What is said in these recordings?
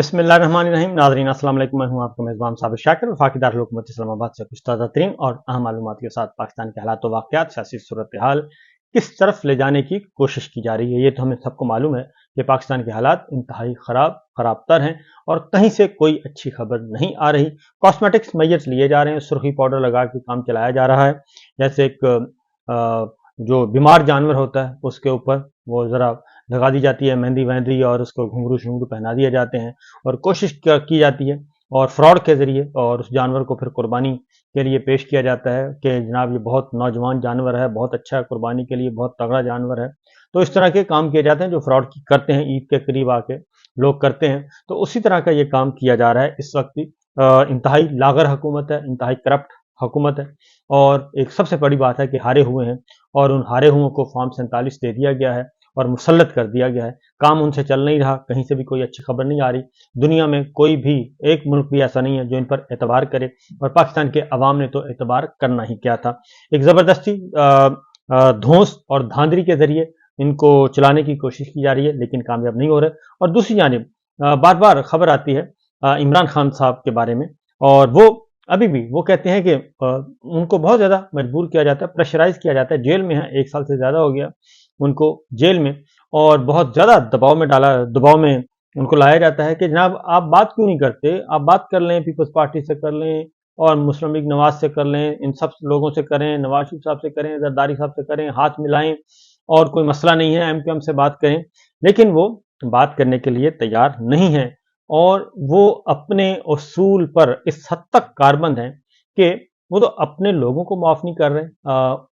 बिस्मिल्लाहिर्रहमानिर्रहीम। नाज़रीन अस्सलाम वालेकुम। मैं हूं आपका मेज़बान साबिर शाकिर। वफाकी दारुल हुकूमत इस्लामाबाद से कुछ ताज़ा तरीन और अहम मालूमात के साथ पाकिस्तान के हालात व वाक़यात, सियासी सूरत हाल किस तरफ ले जाने की कोशिश की जा रही है। ये तो हमें सबको मालूम है कि पाकिस्तान के हालात इंतहाई खराब तर हैं और कहीं से कोई अच्छी खबर नहीं आ रही। कॉस्मेटिक्स मेजर्स लिए जा रहे हैं, सुर्खी पाउडर लगा के काम चलाया जा रहा है। जैसे एक जो बीमार जानवर होता है उसके ऊपर वो ज़रा लगा दी जाती है मेहंदी वहंदी और उसको घुंघरू शंघरू पहना दिए जाते हैं और कोशिश की जाती है और फ्रॉड के ज़रिए और उस जानवर को फिर कुर्बानी के लिए पेश किया जाता है कि जनाब ये बहुत नौजवान जानवर है, बहुत अच्छा है, कुर्बानी के लिए बहुत तगड़ा जानवर है। तो इस तरह के काम किए जाते हैं जो फ्रॉड करते हैं, ईद के करीब आके लोग करते हैं। तो उसी तरह का ये काम किया जा रहा है इस वक्त भी। इंतहाई लागर हुकूमत है, इंतहाई करप्ट हुकूमत है और एक सबसे बड़ी बात है कि हारे हुए हैं और उन हारे हुओं को फॉर्म 47 दे दिया गया है और मुसल्लत कर दिया गया है। काम उनसे चल नहीं रहा, कहीं से भी कोई अच्छी खबर नहीं आ रही। दुनिया में कोई भी एक मुल्क भी ऐसा नहीं है जो इन पर एतबार करे और पाकिस्तान के अवाम ने तो एतबार करना ही क्या था। एक ज़बरदस्ती धौंस और धांधली के ज़रिए इनको चलाने की कोशिश की जा रही है लेकिन कामयाब नहीं हो रहे। और दूसरी जानिब बार बार खबर आती है इमरान खान साहब के बारे में और वो अभी भी वो कहते हैं कि उनको बहुत ज़्यादा मजबूर किया जाता है, प्रेशराइज किया जाता है। जेल में है, 1 साल से ज़्यादा हो गया उनको जेल में और बहुत ज़्यादा दबाव में उनको लाया जाता है कि जनाब आप बात क्यों नहीं करते, आप बात कर लें, पीपल्स पार्टी से कर लें और मुस्लिम लीग नवाज से कर लें, इन सब लोगों से करें, नवाज शरीफ साहब से करें, जरदारी साहब से करें, हाथ मिलाएं और कोई मसला नहीं है, एमक्यूएम से बात करें। लेकिन वो बात करने के लिए तैयार नहीं है और वो अपने उसूल पर इस हद तक कारबंद हैं कि वो तो अपने लोगों को माफ नहीं कर रहे।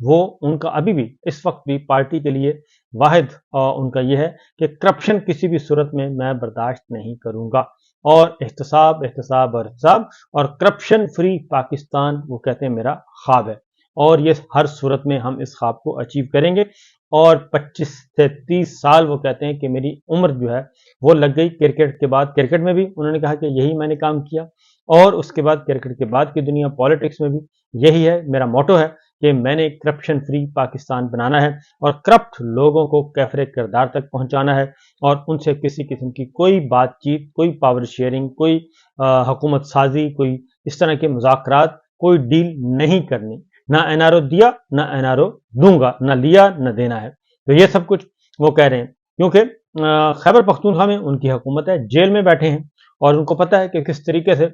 वो उनका अभी भी इस वक्त भी पार्टी के लिए वाहिद उनका यह है कि करप्शन किसी भी सूरत में मैं बर्दाश्त नहीं करूंगा और एहतसाब एहतसाब और एहतसाब और करप्शन फ्री पाकिस्तान वो कहते हैं मेरा ख्वाब है और ये हर सूरत में हम इस ख्वाब को अचीव करेंगे। और 25 से 30 साल वो कहते हैं कि मेरी उम्र जो है वो लग गई क्रिकेट के बाद। क्रिकेट में भी उन्होंने कहा कि यही मैंने काम किया और उसके बाद क्रिकेट के बाद की दुनिया पॉलिटिक्स में भी यही है मेरा मोटो है कि मैंने करप्शन फ्री पाकिस्तान बनाना है और करप्ट लोगों को कैफरे किरदार तक पहुंचाना है और उनसे किसी किस्म की कोई बातचीत, कोई पावर शेयरिंग, कोई हुकूमत साजी, कोई इस तरह के मुज़ाकरात, कोई डील नहीं करनी। ना एनआरओ दिया, ना एनआरओ दूंगा, ना लिया, ना देना है। तो ये सब कुछ वो कह रहे हैं क्योंकि खैबर पख्तूनख्वा में उनकी हुकूमत है, जेल में बैठे हैं और उनको पता है कि किस तरीके से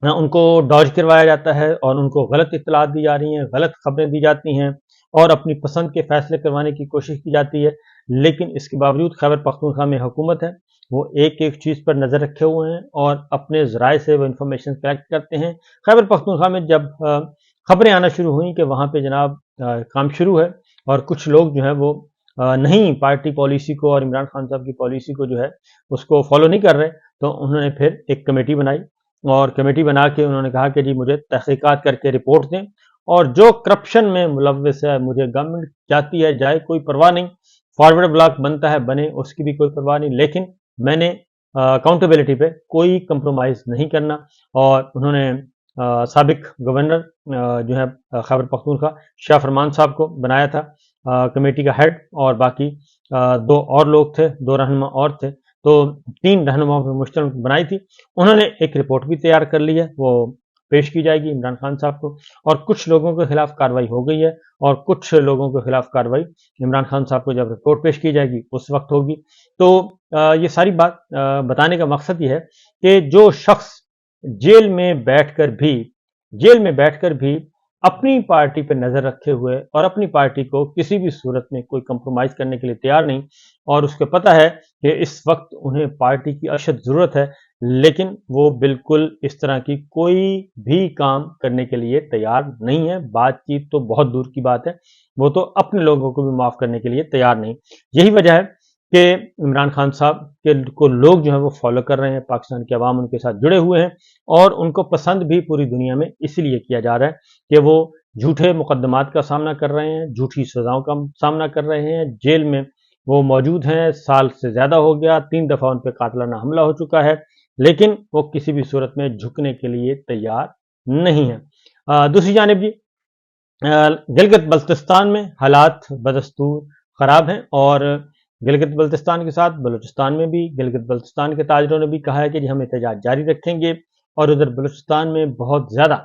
उनको डॉज करवाया जाता है और उनको गलत इत्तलात दी जा रही हैं, गलत खबरें दी जाती हैं और अपनी पसंद के फैसले करवाने की कोशिश की जाती है। लेकिन इसके बावजूद खैबर पख्तूनख्वा में हुकूमत है, वो एक एक चीज़ पर नज़र रखे हुए हैं और अपने ज़राए से वो इन्फॉर्मेशन कलेक्ट करते हैं। खैबर पख्तूनख्वा में जब खबरें आना शुरू हुई कि वहाँ पे जनाब काम शुरू है और कुछ लोग जो है वो नहीं पार्टी पॉलिसी को और इमरान खान साहब की पॉलिसी को जो है उसको फॉलो नहीं कर रहे, तो उन्होंने फिर एक कमेटी बनाई और कमेटी बना के उन्होंने कहा कि जी मुझे तहकीकात करके रिपोर्ट दें और जो करप्शन में मुलव्वस है, मुझे गवर्नमेंट जाती है जाए कोई परवाह नहीं, फॉरवर्ड ब्लॉक बनता है बने उसकी भी कोई परवाह नहीं, लेकिन मैंने अकाउंटेबिलिटी पे कोई कंप्रोमाइज़ नहीं करना। और उन्होंने साबिक गवर्नर जो है खैबर पख्तूनख्वा शाह फरमान साहब को बनाया था कमेटी का हेड और बाकी 2 और लोग थे, 2 रहनुमा और थे, तो 3 रहनुमाओं पर मुश्तमिल बनाई थी। उन्होंने एक रिपोर्ट भी तैयार कर ली है, वो पेश की जाएगी इमरान खान साहब को और कुछ लोगों के खिलाफ कार्रवाई हो गई है और कुछ लोगों के खिलाफ कार्रवाई इमरान खान साहब को जब रिपोर्ट पेश की जाएगी उस वक्त होगी। तो ये सारी बात बताने का मकसद ये है कि जो शख्स जेल में बैठकर भी अपनी पार्टी पर नजर रखे हुए और अपनी पार्टी को किसी भी सूरत में कोई कंप्रोमाइज करने के लिए तैयार नहीं और उसको पता है कि इस वक्त उन्हें पार्टी की अशद जरूरत है, लेकिन वो बिल्कुल इस तरह की कोई भी काम करने के लिए तैयार नहीं है। बातचीत तो बहुत दूर की बात है, वो तो अपने लोगों को भी माफ करने के लिए तैयार नहीं। यही वजह है कि इमरान खान साहब के को लोग जो है वो फॉलो कर रहे हैं, पाकिस्तान के अवाम उनके साथ जुड़े हुए हैं और उनको पसंद भी पूरी दुनिया में इसलिए किया जा रहा है कि वो झूठे मुकदमात का सामना कर रहे हैं, झूठी सजाओं का सामना कर रहे हैं, जेल में वो मौजूद हैं, साल से ज़्यादा हो गया, 3 दफ़ा उन पर कातलाना हमला हो चुका है, लेकिन वो किसी भी सूरत में झुकने के लिए तैयार नहीं है। दूसरी जानिब जी गिलगित बल्तिस्तान में हालात बदस्तूर ख़राब हैं और गिलगित बल्तिस्तान के साथ बलूचिस्तान में भी गिलगित बल्तिस्तान के ताजरों ने भी कहा है कि जी हम एहतजाज जारी रखेंगे। और उधर बलूचिस्तान में बहुत ज़्यादा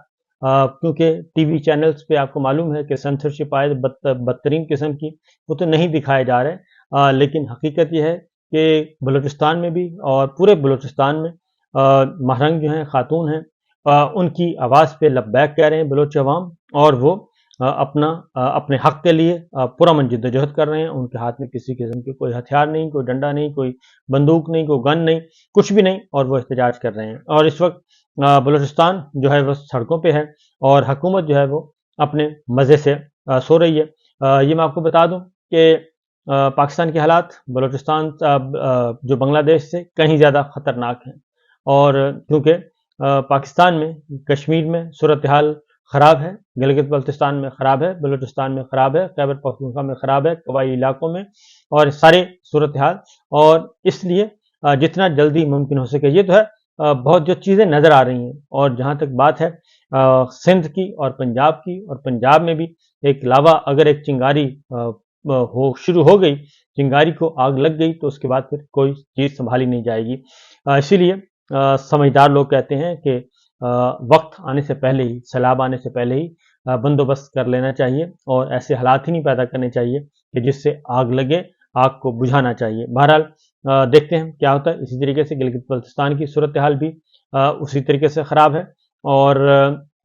क्योंकि टीवी चैनल्स पे आपको मालूम है कि सेंसरशिप आए बदतरीन किस्म की, वो तो नहीं दिखाए जा रहे, लेकिन हकीकत यह है कि बलूचिस्तान में भी और पूरे बलूचिस्तान में महरंग जो हैं, खातून हैं, उनकी आवाज़ पे लब्बैक कह रहे हैं बलोच अवाम, और वो अपने हक के लिए पुरअमन जिद्दोजहद कर रहे हैं। उनके हाथ में किसी किस्म के कोई हथियार नहीं, कोई डंडा नहीं, कोई बंदूक नहीं, कोई गन नहीं, कुछ भी नहीं, और वो एहतजाज कर रहे हैं। और इस वक्त बलूचिस्तान जो है वो सड़कों पे है और हुकूमत जो है वो अपने मज़े से सो रही है। ये मैं आपको बता दूं कि पाकिस्तान के हालात बलूचिस्तान जो बांग्लादेश से कहीं ज़्यादा ख़तरनाक हैं। और क्योंकि पाकिस्तान में, कश्मीर में सूरत हाल ख़राब है, गिलगित बल्तिस्तान में ख़राब है, बलूचिस्तान में ख़राब है, खैबर पख्तूनख्वा में ख़राब है, कबायली इलाकों में, और सारे सूरत हाल। और इसलिए जितना जल्दी मुमकिन हो सके, ये तो है बहुत जो चीज़ें नज़र आ रही हैं। और जहाँ तक बात है सिंध की और पंजाब की, और पंजाब में भी एक लावा अगर एक चिंगारी हो शुरू हो गई, चिंगारी को आग लग गई, तो उसके बाद फिर कोई चीज़ संभाली नहीं जाएगी। इसीलिए समझदार लोग कहते हैं कि वक्त आने से पहले ही, सैलाब आने से पहले ही बंदोबस्त कर लेना चाहिए, और ऐसे हालात ही नहीं पैदा करने चाहिए कि जिससे आग लगे, आग को बुझाना चाहिए। बहरहाल देखते हैं क्या होता है। इसी तरीके से गिलगित बल्तिस्तान की सूरत हाल भी उसी तरीके से ख़राब है। और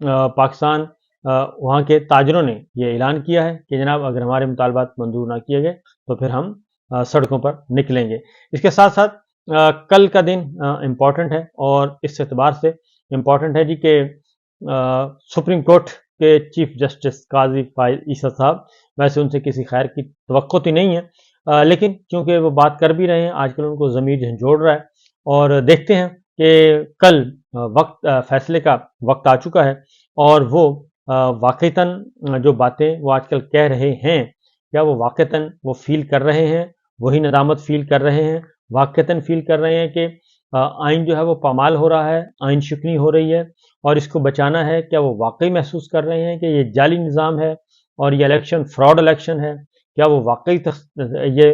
पाकिस्तान वहाँ के ताजरों ने ये ऐलान किया है कि जनाब अगर हमारे मुतालबात मंजूर ना किए गए तो फिर हम सड़कों पर निकलेंगे। इसके साथ साथ कल का दिन इम्पॉर्टेंट है, और इस एतबार से इम्पॉर्टेंट है जी कि सुप्रीम कोर्ट के चीफ जस्टिस काजी फाइज ईसा साहब, वैसे उनसे किसी खैर की तवक्को तो नहीं है, लेकिन क्योंकि वो बात कर भी रहे हैं, आजकल उनको ज़मीर झंझोड़ रहा है। और देखते हैं कि कल वक्त फैसले का वक्त आ चुका है, और वो वाक़ईतन जो बातें वो आजकल कह रहे हैं, क्या वो वाक़ईतन वो फील कर रहे हैं, वही नदामत फील कर रहे हैं, वाक़ईतन फील कर रहे हैं कि आइन जो है वो पामाल हो रहा है, आइन शिकनी हो रही है और इसको बचाना है। क्या वो वाकई महसूस कर रहे हैं कि ये जाली निज़ाम है और ये इलेक्शन फ्रॉड इलेक्शन है? क्या वो वाकई ये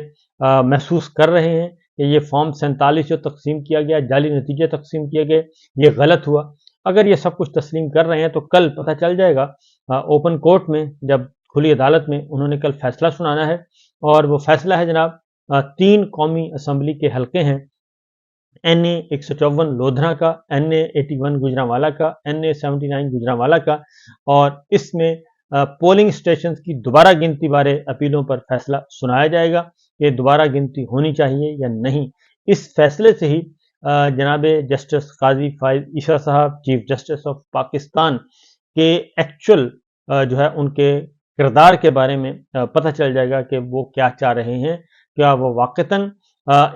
महसूस कर रहे हैं कि ये फॉर्म 47 जो तकसीम किया गया, जाली नतीजे तकसीम किए गए, ये गलत हुआ? अगर ये सब कुछ तस्लीम कर रहे हैं तो कल पता चल जाएगा ओपन कोर्ट में, जब खुली अदालत में उन्होंने कल फैसला सुनाना है। और वो फैसला है जनाब 3 कौमी असम्बली के हल्के हैं, NA 154 लोधरा का, NA 81 गुजरांवाला का, NA 79 गुजरांवाला का। और इसमें पोलिंग स्टेशन की दोबारा गिनती बारे अपीलों पर फैसला सुनाया जाएगा कि दोबारा गिनती होनी चाहिए या नहीं। इस फैसले से ही जनाब जस्टिस काजी फाइज ईसा साहब, चीफ जस्टिस ऑफ पाकिस्तान के एक्चुअल जो है उनके किरदार के बारे में पता चल जाएगा कि वो क्या चाह रहे हैं। क्या वो वाक़ईतन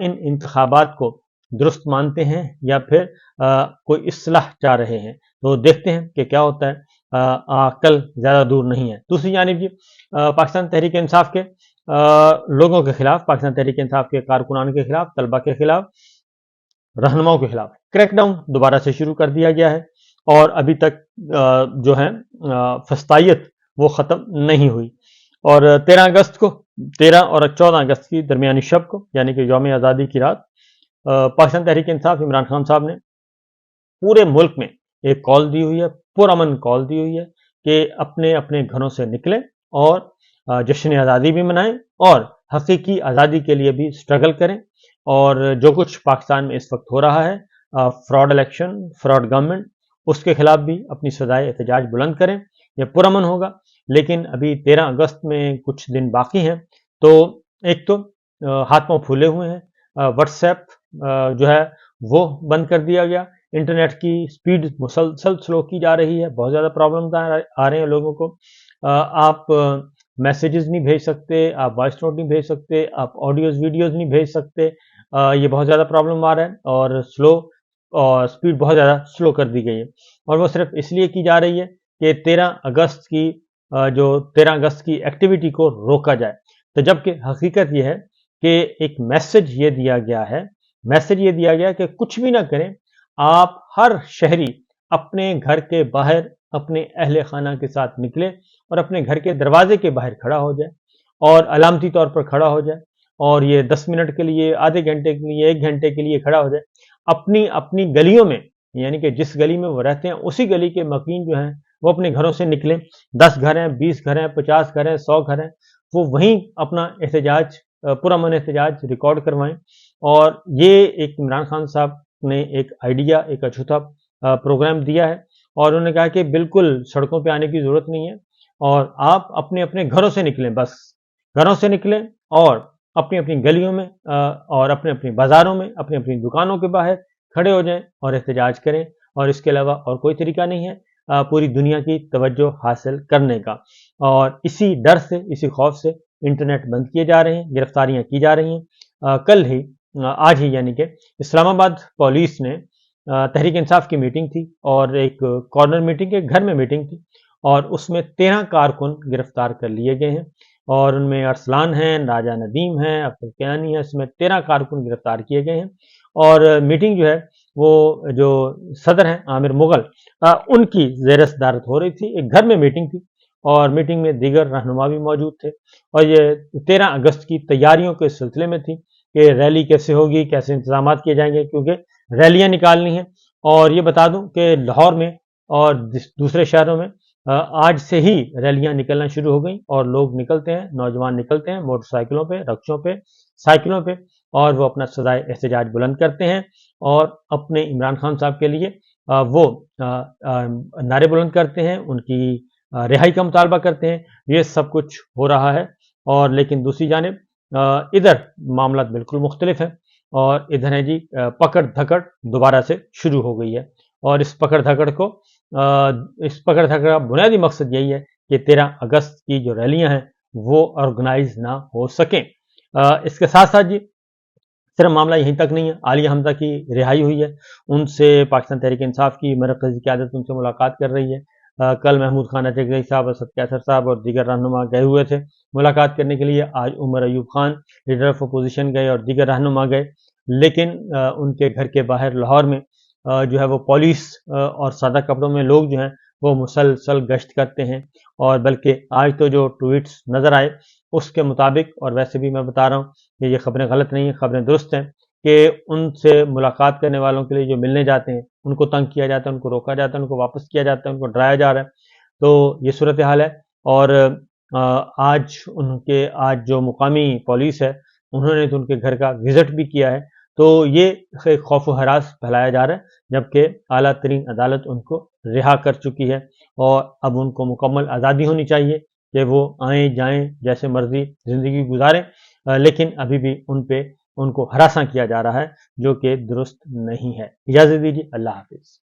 इन इंतखाबात को दुरुस्त मानते हैं या फिर कोई इस्लाह चाह रहे हैं? तो देखते हैं कि क्या होता है। कल ज़्यादा दूर नहीं है। दूसरी जानिब जी पाकिस्तान तहरीक इंसाफ के लोगों के खिलाफ, पाकिस्तान तहरीक इंसाफ के कारकुनान के खिलाफ, तलबा के खिलाफ, रहनुमाओं के खिलाफ क्रैकडाउन दोबारा से शुरू कर दिया गया है। और अभी तक जो है फस्तायत वो ख़त्म नहीं हुई। और 13 अगस्त को, 13 और 14 अगस्त की दरमियानी शब को, यानी कि यौम आज़ादी की रात, पाकिस्तान तहरीक इंसाफ इमरान खान साहब ने पूरे मुल्क में एक कॉल दी हुई है, पुरअमन कॉल दी हुई है कि अपने अपने घरों से निकलें और जश्न आज़ादी भी मनाएं और हकीकी आज़ादी के लिए भी स्ट्रगल करें। और जो कुछ पाकिस्तान में इस वक्त हो रहा है, फ्रॉड इलेक्शन, फ्रॉड गवर्नमेंट, उसके खिलाफ भी अपनी सदाए एहतजाज बुलंद करें। यह पुरअमन होगा। लेकिन अभी 13 अगस्त में कुछ दिन बाकी हैं। तो एक तो हाथ पांव फूले हुए हैं, व्हाट्सएप जो है वो बंद कर दिया गया, इंटरनेट की स्पीड मुसलसल स्लो की जा रही है, बहुत ज़्यादा प्रॉब्लम आ रहे हैं लोगों को। आप मैसेजेस नहीं भेज सकते, आप वॉइस नोट नहीं भेज सकते, आप ऑडियोज वीडियोज नहीं भेज सकते। ये बहुत ज़्यादा प्रॉब्लम आ रहा है और स्पीड बहुत ज़्यादा स्लो कर दी गई है। और वो सिर्फ इसलिए की जा रही है कि 13 अगस्त की एक्टिविटी को रोका जाए। तो जबकि हकीकत यह है कि एक मैसेज ये दिया गया कि कुछ भी ना करें, आप हर शहरी अपने घर के बाहर अपने अहले खाना के साथ निकले और अपने घर के दरवाजे के बाहर खड़ा हो जाए और अलामती तौर पर खड़ा हो जाए اور یہ 10 منٹ کے لیے، آدھے گھنٹے کے لیے، 1 گھنٹے کے لیے کھڑا ہو جائے، اپنی اپنی گلیوں میں، یعنی کہ جس گلی میں وہ رہتے ہیں اسی گلی کے مکین جو ہیں وہ اپنے گھروں سے نکلیں، 10 گھر ہیں، 20 گھر ہیں، 50 گھر ہیں، 100 گھر ہیں، وہ وہیں اپنا احتجاج، پرامن احتجاج ریکارڈ کروائیں۔ اور یہ ایک عمران خان صاحب نے ایک آئیڈیا، ایک اچھوتا پروگرام دیا ہے، اور انہوں نے کہا کہ بالکل سڑکوں پہ آنے کی ضرورت نہیں ہے، اور آپ اپنے اپنے گھروں سے نکلیں، بس گھروں سے نکلیں اور اپنی اپنی گلیوں میں اور اپنے اپنی بازاروں میں، اپنی اپنی دکانوں کے باہر کھڑے ہو جائیں اور احتجاج کریں، اور اس کے علاوہ اور کوئی طریقہ نہیں ہے پوری دنیا کی توجہ حاصل کرنے کا۔ اور اسی ڈر سے، اسی خوف سے انٹرنیٹ بند کیے جا رہے ہیں، گرفتاریاں کی جا رہی ہیں۔ کل ہی، آج ہی یعنی کہ اسلام آباد پولیس نے، تحریک انصاف کی میٹنگ تھی اور ایک کارنر میٹنگ کے گھر میں میٹنگ تھی، اور اس میں 13 کارکن گرفتار کر لیے گئے ہیں، اور ان میں ارسلان ہیں، راجہ ندیم ہیں، اختر کیانی ہے، اس میں 13 کارکن گرفتار کیے گئے ہیں۔ اور میٹنگ جو ہے وہ جو صدر ہیں عامر مغل، ان کی زیر صدارت ہو رہی تھی، ایک گھر میں میٹنگ تھی، اور میٹنگ میں دیگر رہنما بھی موجود تھے، اور یہ 13 اگست کی تیاریوں کے سلسلے میں تھی کہ ریلی کیسے ہوگی، کیسے انتظامات کیے جائیں گے، کیونکہ ریلیاں نکالنی ہیں۔ اور یہ بتا دوں کہ لاہور میں اور دوسرے شہروں میں آج سے ہی ریلیاں نکلنا شروع ہو گئیں، اور لوگ نکلتے ہیں، نوجوان نکلتے ہیں موٹر سائیکلوں پہ، رکشوں پہ، سائیکلوں پہ، اور وہ اپنا سزائے احتجاج بلند کرتے ہیں، اور اپنے عمران خان صاحب کے لیے وہ نعرے بلند کرتے ہیں، ان کی رہائی کا مطالبہ کرتے ہیں۔ یہ سب کچھ ہو رہا ہے، اور لیکن دوسری جانب ادھر معاملات بالکل مختلف ہیں، اور ادھر ہے جی پکڑ دھکڑ دوبارہ سے شروع ہو گئی ہے، اور اس پکڑ دھکڑ کا بنیادی مقصد یہی ہے کہ 13 اگست کی جو ریلیاں ہیں وہ آرگنائز نہ ہو سکیں۔ اس کے ساتھ ساتھ جی صرف معاملہ یہیں تک نہیں ہے، عالیہ حمزہ کی رہائی ہوئی ہے، ان سے پاکستان تحریک انصاف کی مرکزی قیادت ان سے ملاقات کر رہی ہے۔ کل محمود خان اچکزئی صاحب، اسد کیسر صاحب اور دیگر رہنما گئے ہوئے تھے ملاقات کرنے کے لیے۔ آج Omar Ayub Khan leader of opposition گئے اور دیگر رہنما گئے، لیکن ان کے گھر کے باہر لاہور میں جو ہے وہ پولیس اور سادہ کپڑوں میں لوگ جو ہیں وہ مسلسل گشت کرتے ہیں، اور بلکہ آج تو جو ٹویٹس نظر آئے اس کے مطابق، اور ویسے بھی میں بتا رہا ہوں کہ یہ خبریں غلط نہیں ہیں، خبریں درست ہیں، کہ ان سے ملاقات کرنے والوں کے لیے جو ملنے جاتے ہیں ان کو تنگ کیا جاتا ہے، ان کو روکا جاتا ہے، ان کو واپس کیا جاتا ہے، ان کو ڈرایا جا رہا ہے۔ تو یہ صورتحال ہے، اور آج جو مقامی پولیس ہے انہوں نے تو ان کے گھر کا وزٹ بھی کیا ہے، تو یہ خوف و ہراس پھیلایا جا رہا ہے، جبکہ اعلیٰ ترین عدالت ان کو رہا کر چکی ہے، اور اب ان کو مکمل آزادی ہونی چاہیے کہ وہ آئیں جائیں جیسے مرضی زندگی گزاریں، لیکن ابھی بھی ان کو ہراساں کیا جا رہا ہے، جو کہ درست نہیں ہے۔ اجازت دیجیے، اللہ حافظ۔